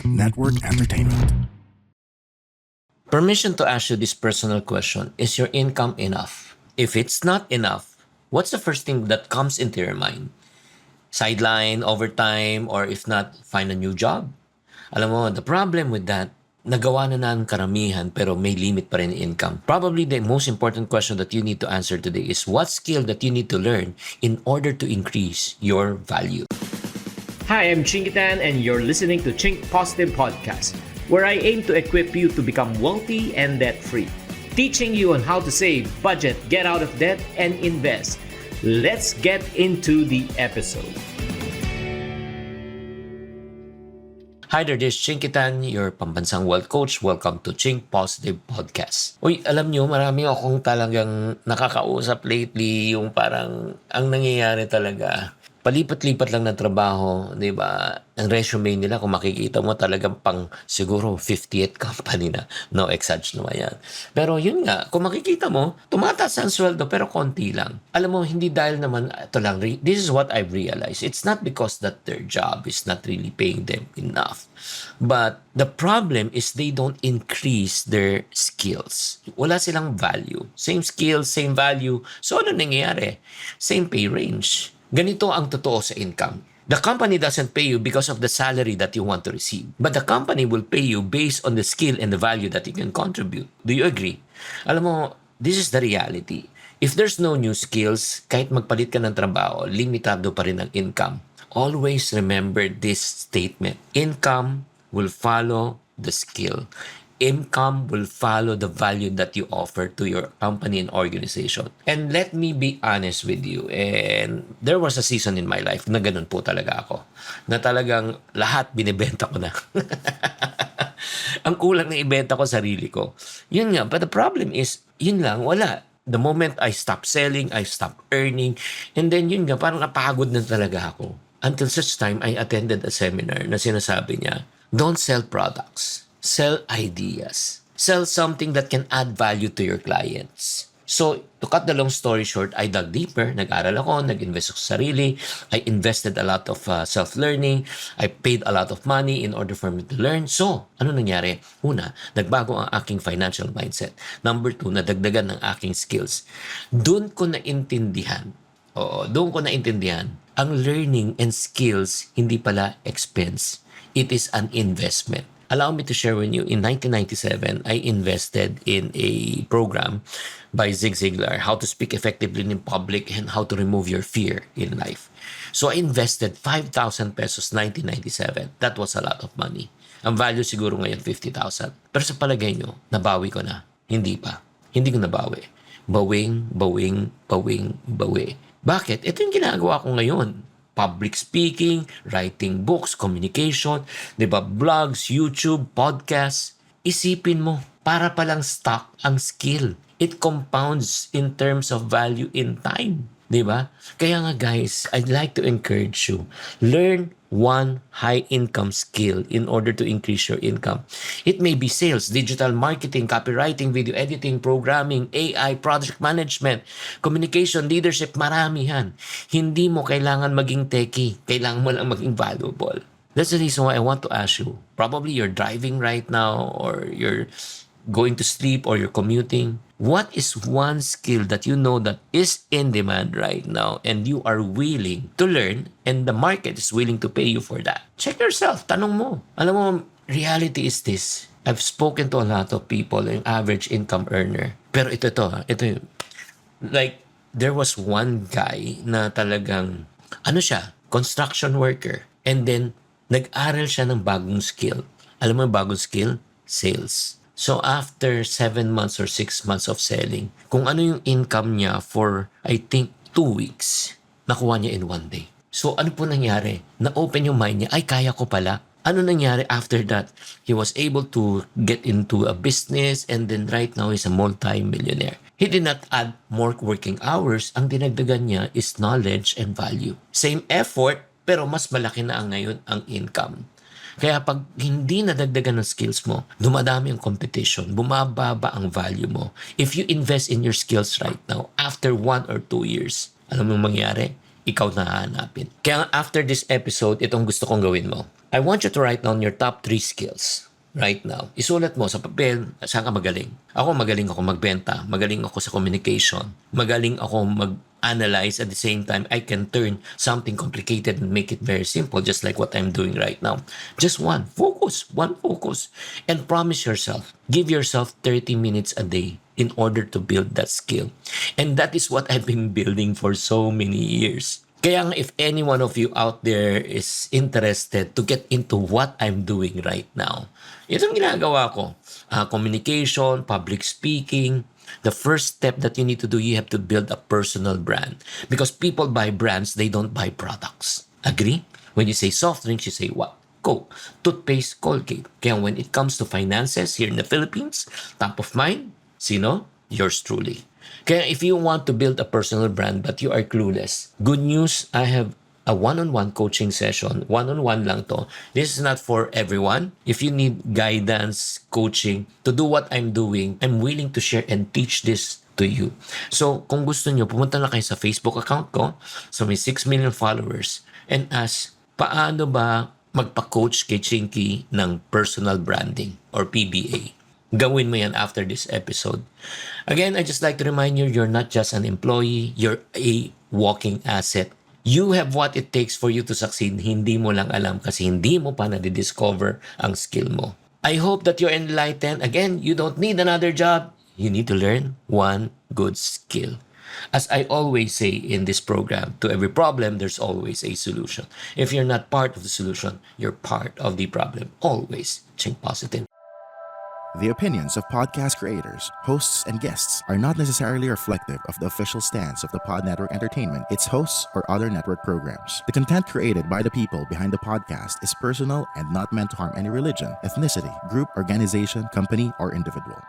Network Entertainment. Permission to ask you this personal question. Is your income enough? If it's not enough, what's the first thing that comes into your mind? Sideline, overtime, or if not, find a new job? Alam mo, the problem with that, nagawa na ng karamihan pero may limit pa rin income. Probably the most important question that you need to answer today is what skill that you need to learn in order to increase your value. Hi, I'm Chingitan and you're listening to Chink Positive Podcast, where I aim to equip you to become wealthy and debt-free. Teaching you on how to save, budget, get out of debt, and invest. Let's get into the episode. Hi there, this is Chinkitan, your pambansang wealth coach. Welcome to Chink Positive Podcast. Uy, alam nyo, marami akong talagang nakakausap lately, yung parang ang nangyayari talaga. Palipat-lipat lang ng trabaho, di ba? Ang resume nila, kung makikita mo talagang pang siguro 50th company na. No, exage naman yan. Pero yun nga, kung makikita mo, tumataas ang sweldo pero konti lang. Alam mo, hindi dahil naman, ito lang, this is what I've realized. It's not because that their job is not really paying them enough. But the problem is they don't increase their skills. Wala silang value. Same skills, same value. So ano nangyayari? Same pay range. Ganito ang totoo sa income. The company doesn't pay you because of the salary that you want to receive. But the company will pay you based on the skill and the value that you can contribute. Do you agree? Alam mo, this is the reality. If there's no new skills, kahit magpalit ka ng trabaho, limitado pa rin ang income. Always remember this statement. Income will follow the skill. Income will follow the value that you offer to your company and organization. And let me be honest with you, and there was a season in my life na ganun po talaga ako. Na talagang lahat binibenta ko na. Ang kulang na ibenta ko sarili ko. Yun nga, but the problem is, yun lang, wala. The moment I stop selling, I stop earning, and then yun nga, parang napagod na talaga ako. Until such time, I attended a seminar na sinasabi niya, don't sell products. Sell ideas. Sell something that can add value to your clients. So, to cut the long story short, I dug deeper. Nag-aral ako, nag-invest ako sa sarili. I invested a lot of self-learning. I paid a lot of money in order for me to learn. So, ano nangyari? Una, nagbago ang aking financial mindset. Number two, nadagdagan ng aking skills. Doon ko naintindihan, ang learning and skills hindi pala expense. It is an investment. Allow me to share with you, in 1997, I invested in a program by Zig Ziglar, How to Speak Effectively in Public and How to Remove Your Fear in Life. So I invested 5,000 pesos 1997. That was a lot of money. Ang value siguro ngayon 50,000. Pero sa palagay nyo, nabawi ko na. Hindi pa. Hindi ko nabawi. Bawi. Bakit? Ito yung ginagawa ko ngayon. Public speaking, writing books, communication, di ba, blogs, YouTube, podcasts. Isipin mo, para palang stock ang skill. It compounds in terms of value in time. Di ba? Kaya nga guys, I'd like to encourage you. Learn one high-income skill in order to increase your income. It may be sales, digital marketing, copywriting, video editing, programming, AI, project management, communication, leadership, maramihan. Hindi mo kailangan maging techie. Kailangan mo lang maging valuable. That's the reason why I want to ask you. Probably you're driving right now or you're going to sleep or you're commuting. What is one skill that you know that is in demand right now and you are willing to learn and the market is willing to pay you for that? Check yourself. Tanong mo. Alam mo, reality is this. I've spoken to a lot of people, yung average income earner. Pero ito yun. Like, there was one guy na talagang, construction worker. And then, nag-aral siya ng bagong skill. Alam mo yung bagong skill? Sales. So after 7 months or 6 months of selling, kung ano yung income niya for, I think, 2 weeks, nakuha niya in 1 day. So ano po nangyari? Na-open yung mind niya, ay kaya ko pala. Ano nangyari after that? He was able to get into a business and then right now he's a multi-millionaire. He did not add more working hours. Ang dinagdagan niya is knowledge and value. Same effort, pero mas malaki na ngayon ang income. Kaya pag hindi nadagdagan ng skills mo, dumadami ang competition, bumababa ang value mo. If you invest in your skills right now, after 1 or 2 years, alam mo mangyari? ikaw na hahanapin. Kaya after this episode, itong gusto kong gawin mo. I want you to write down your top 3 skills right now. Isulat mo sa papel, saan ka magaling. Magaling ako magbenta, magaling ako sa communication, magaling ako mag-analyze. At the same time, I can turn something complicated and make it very simple, just like what I'm doing right now. Just one focus. And promise yourself, give yourself 30 minutes a day in order to build that skill. And that is what I've been building for so many years. Kaya nga, if any one of you out there is interested to get into what I'm doing right now, itong ginagawa ko. Communication, public speaking. The first step that you need to do, you have to build a personal brand. Because people buy brands, they don't buy products. Agree? When you say soft drinks, you say what? Coke. Toothpaste, Colgate. Kaya when it comes to finances here in the Philippines, top of mind, sino? Yours truly. Kaya if you want to build a personal brand but you are clueless, good news, I have a one-on-one coaching session. One-on-one lang to. This is not for everyone. If you need guidance, coaching, to do what I'm doing, I'm willing to share and teach this to you. So, kung gusto nyo, pumunta na kayo sa Facebook account ko. So, may 6 million followers. And ask, paano ba magpa-coach kay Chinky ng personal branding or PBA? Gawin mo yan after this episode. Again, I just like to remind you, you're not just an employee, you're a walking asset. You have what it takes for you to succeed. Hindi mo lang alam kasi hindi mo pa na-discover ang skill mo. I hope that you're enlightened. Again, you don't need another job. You need to learn one good skill. As I always say in this program, to every problem, there's always a solution. If you're not part of the solution, you're part of the problem. Always think positive. The opinions of podcast creators, hosts, and guests are not necessarily reflective of the official stance of the Pod Network Entertainment, its hosts, or other network programs. The content created by the people behind the podcast is personal and not meant to harm any religion, ethnicity, group, organization, company, or individual.